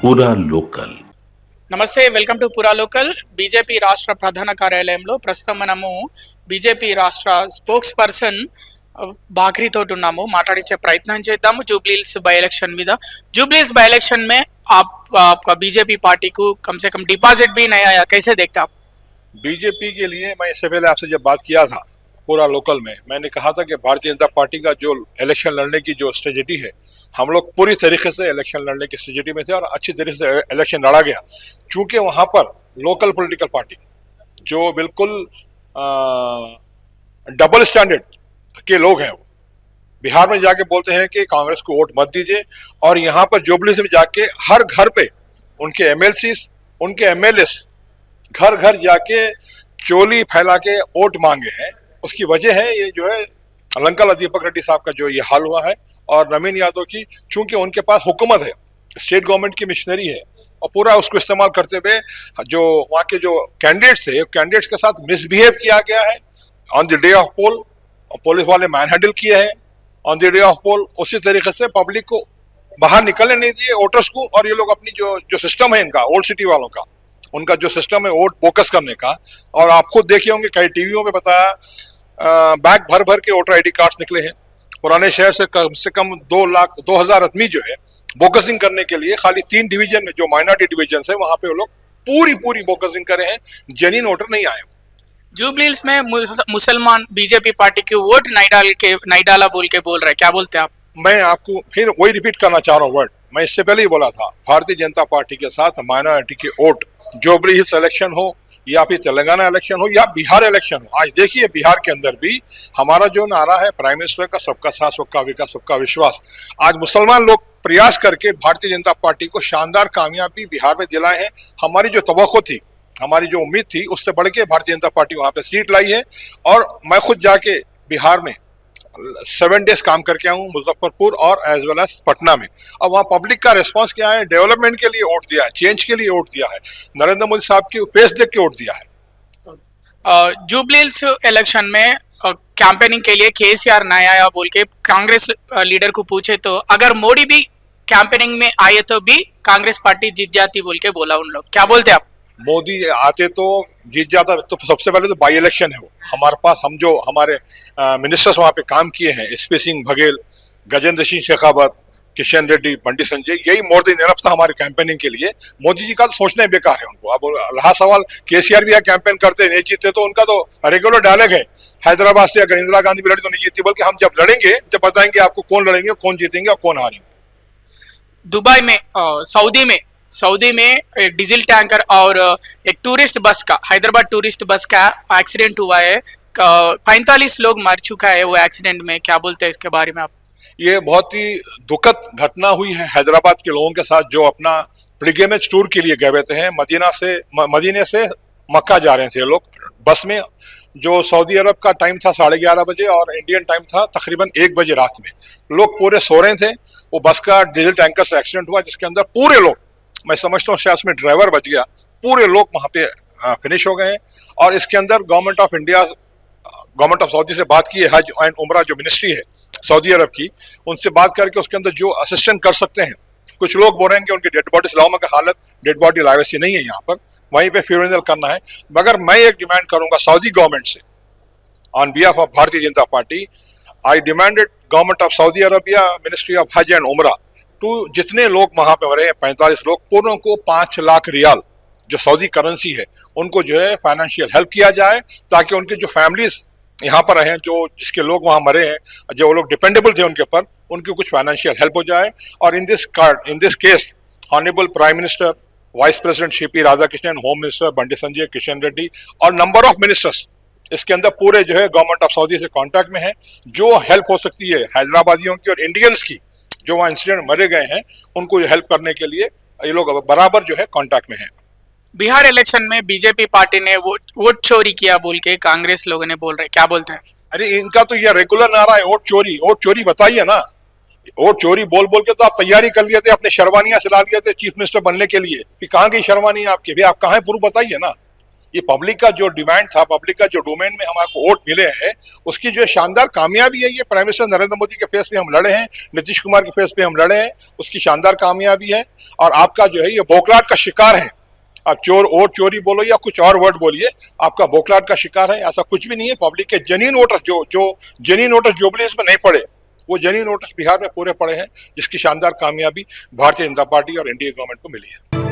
పూరా లోకల్. నమస్తే, welcome to పురా లోకల్. బీజేపీ రాష్ట్ర ప్రధాన కార్యాలయంలో ప్రస్తుతం మనము బీజేపీ రాష్ట్ర స్పోక్స్ పర్సన్ बाकरी तोट ఉన్నాము. మాట్లాడించే ప్రయత్నం చేద్దాము జూబ్లీహిల్స్ बाई इलेक्शन మీద. जूबलीहिल्स बाई इलेक्शन में आपका बीजेपी पार्टी को कम से कम डिपॉजिट भी नहीं आया, कैसे देखते आप? बीजेपी के लिए मैं इससे पहले आपसे जब बात किया था पूरा लोकल में, मैंने कहा था कि भारतीय जनता पार्टी का जो इलेक्शन लड़ने की जो स्ट्रेटेजी है, हम लोग पूरी तरीके से इलेक्शन लड़ने की स्ट्रेटेजी में थे और अच्छी तरीके से इलेक्शन लड़ा गया। चूंकि वहां पर लोकल पॉलिटिकल पार्टी जो बिल्कुल डबल स्टैंडर्ड के लोग हैं, वो बिहार में जाके बोलते हैं कि कांग्रेस को वोट मत दीजिए, और यहाँ पर जुबलीहिल्स में जाके हर घर पे उनके एमएलसी, उनके एमएलए घर घर जाके चोली फैला के वोट मांगे हैं। उसकी वजह है ये जो है लंका दीपक रेड्डी साहब का जो ये हाल हुआ है, और नवीन यादव की, चूंकि उनके पास हुकूमत है, स्टेट गवर्नमेंट की मिशनरी है, और पूरा उसको इस्तेमाल करते हुए जो वहाँ के जो कैंडिडेट्स थे, कैंडिडेट्स के साथ मिसबिहेव किया गया है। On the day of poll police वाले मैन हैंडल किए हैं on the day of poll. उसी तरीके से पब्लिक को बाहर निकलने नहीं दिए, वोटर्स को, और ये लोग अपनी जो सिस्टम है इनका, ओल्ड सिटी वालों का, उनका जो सिस्टम है वोट बोकस करने का, और आप खुद देखे होंगे कई टीवियों में बताया, बैग भर भर के वोटर आईडी कार्ड्स निकले हैं। पुराने शहर से कम 2,02,000 आदमी जो है बोकसिंग करने के लिए खाली 3 डिवीजन में, जो माइनॉरिटी डिवीजन है, वहां पे वो लोग पूरी बोकसिंग करे हैं, जेन्युइन वोटर नहीं आए। जूबलीहिल्स में मुसलमान बीजेपी पार्टी के वोट नहीं डाला बोल के बोल रहे, क्या बोलते हैं आप? मैं आपको फिर वही रिपीट करना चाह रहा हूँ वर्ड, मैं इससे पहले ही बोला था, भारतीय जनता पार्टी के साथ माइनॉरिटी के वोट, जुबलीहिल्स इलेक्शन हो या फिर तेलंगाना इलेक्शन हो या बिहार इलेक्शन हो। आज देखिए बिहार के अंदर भी हमारा जो नारा है प्राइम मिनिस्टर का, सबका साथ सबका विकास सबका विश्वास, आज मुसलमान लोग प्रयास करके भारतीय जनता पार्टी को शानदार कामयाबी बिहार में दिलाए हैं। हमारी जो तवक्को थी, हमारी जो उम्मीद थी, उससे बढ़ के भारतीय जनता पार्टी वहां पे सीट लाई है। और मैं खुद जाके बिहार में 7 डेज काम करके आऊँ, मुजफ्फरपुर और एज वेल एज पटना में, और वहाँ पब्लिक का रिस्पांस क्या है, डेवलपमेंट के लिए वोट दिया है, चेंज के लिए वोट दिया है, नरेंद्र मोदी साहब की फेस देख के वोट दिया है। जूबलीहिल्स इलेक्शन में कैंपेनिंग के लिए केसीआर नहीं आया बोल के कांग्रेस लीडर को पूछे तो अगर मोदी भी कैंपेनिंग में आए तो भी कांग्रेस पार्टी जीत जाती बोल के बोला उन लोग, क्या बोलते आप? मोदी आते तो जीत जाता। तो सबसे पहले तो बाई इलेक्शन है वो हमारे पास, हम जो हमारे मिनिस्टर्स वहाँ पे काम किए हैं, एसपी सिंह बघेल, गजेंद्र सिंह शेखावत, किशन रेड्डी, बंडी संजय, यही मोर देन इनफ था हमारे कैंपेनिंग के लिए। मोदी जी का तो सोचना ही बेकार है उनको। अब रहा सवाल, केसीआर भी यहाँ कैंपेन करते नहीं जीते, तो उनका तो रेगुलर डायलॉग है, हैदराबाद से अगर इंदिरा गांधी भी लड़ी तो नहीं जीती, बल्कि हम जब लड़ेंगे जब बताएंगे आपको कौन लड़ेंगे, कौन जीतेंगे और कौन हारेंगे। दुबई में सऊदी में डीजल टैंकर और एक टूरिस्ट बस का, हैदराबाद टूरिस्ट बस का एक्सीडेंट हुआ है, 45 लोग मर चुका है वो एक्सीडेंट में, क्या बोलते हैं इसके बारे में आप? ये बहुत ही दुखद घटना हुई है हैदराबाद के लोगों के साथ, जो अपना पिलग्रिमेज टूर के लिए गए हुए थे। मदीने से मक्का जा रहे थे लोग बस में, जो सऊदी अरब का टाइम था 11:30 बजे और इंडियन टाइम था तकरीबन 1 बजे रात में। लोग पूरे सो रहे थे, वो बस का डीजल टैंकर से एक्सीडेंट हुआ, जिसके अंदर पूरे लोग, मैं समझता हूँ शायद उसमें ड्राइवर बच गया, पूरे लोग वहाँ पे फिनिश हो गए हैं। और इसके अंदर government of India, government of Saudi से बात की है, हज एंड उमरा जो मिनिस्ट्री है सऊदी अरब की, उनसे बात करके उसके अंदर जो असिस्टेंट कर सकते हैं। कुछ लोग बोल रहे हैं कि उनकी डेड बॉडी इस्लामा का हालत, डेड बॉडी लाइवेसी नहीं है यहाँ पर, वहीं पे फ्यूनरल करना है। मगर मैं एक डिमांड करूंगा सऊदी गवर्नमेंट से, on behalf of Bharatiya Janata party, I demanded government of Saudi Arabia, ministry of हज एंड उमरा, तो जितने लोग वहां पे मरे हैं 45 लोग, पूर्णों को 5 लाख रियाल जो सऊदी करेंसी है, उनको जो है फाइनेंशियल हेल्प किया जाए, ताकि उनके जो फैमिलीज यहाँ पर हैं, जो जिसके लोग वहाँ मरे हैं, जो लोग डिपेंडेबल थे उनके ऊपर, उनकी कुछ फाइनेंशियल हेल्प हो जाए। और in this case honourable prime minister, vice president C P Radhakrishnan, home minister Bandi Sanjay, Kishan Reddy और नंबर ऑफ मिनिस्टर्स इसके अंदर पूरे जो है गवर्नमेंट ऑफ सऊदी से कांटेक्ट में है। जो हेल्प हो सकती है हैदराबादियों की और इंडियंस की, जो वहाँ इंसिडेंट मरे गए हैं, उनको हेल्प करने के लिए ये लोग बराबर जो है कांटेक्ट में हैं। बिहार इलेक्शन में बीजेपी पार्टी ने वोट चोरी किया बोल के कांग्रेस लोगों ने बोल रहे, क्या बोलते हैं? अरे इनका तो ये रेगुलर नारा है, वोट चोरी बताइए ना। वोट चोरी बोल बोल के तो आप तैयारी कर लिए थे, अपने शर्वानियां सिला लिए थे चीफ मिनिस्टर बनने के लिए, कि कहाँ की शर्वानी आपकी, भी आप कहाँ है प्रूफ बताइए ना। ये पब्लिक का जो डिमांड था, पब्लिक का जो डोमेन में हमारे वोट मिले हैं, उसकी जो शानदार कामयाबी है, ये प्राइम मिनिस्टर नरेंद्र मोदी के फेस पे हम लड़े हैं, नीतीश कुमार के फेस पे हम लड़े हैं, उसकी शानदार कामयाबी है। और आपका जो है ये बौखलाहट का शिकार है, आप वोट चोरी बोलो या कुछ और वर्ड बोलिए, आपका बौखलाहट का शिकार है। ऐसा कुछ भी नहीं है। पब्लिक के जेन्युइन वोटर जो जेन्युइन वोटर जुबली में नहीं पड़े, वो जेन्युइन वोटर्स बिहार में पूरे पड़े हैं, जिसकी शानदार कामयाबी भारतीय जनता पार्टी और एनडीए गवर्नमेंट को मिली है।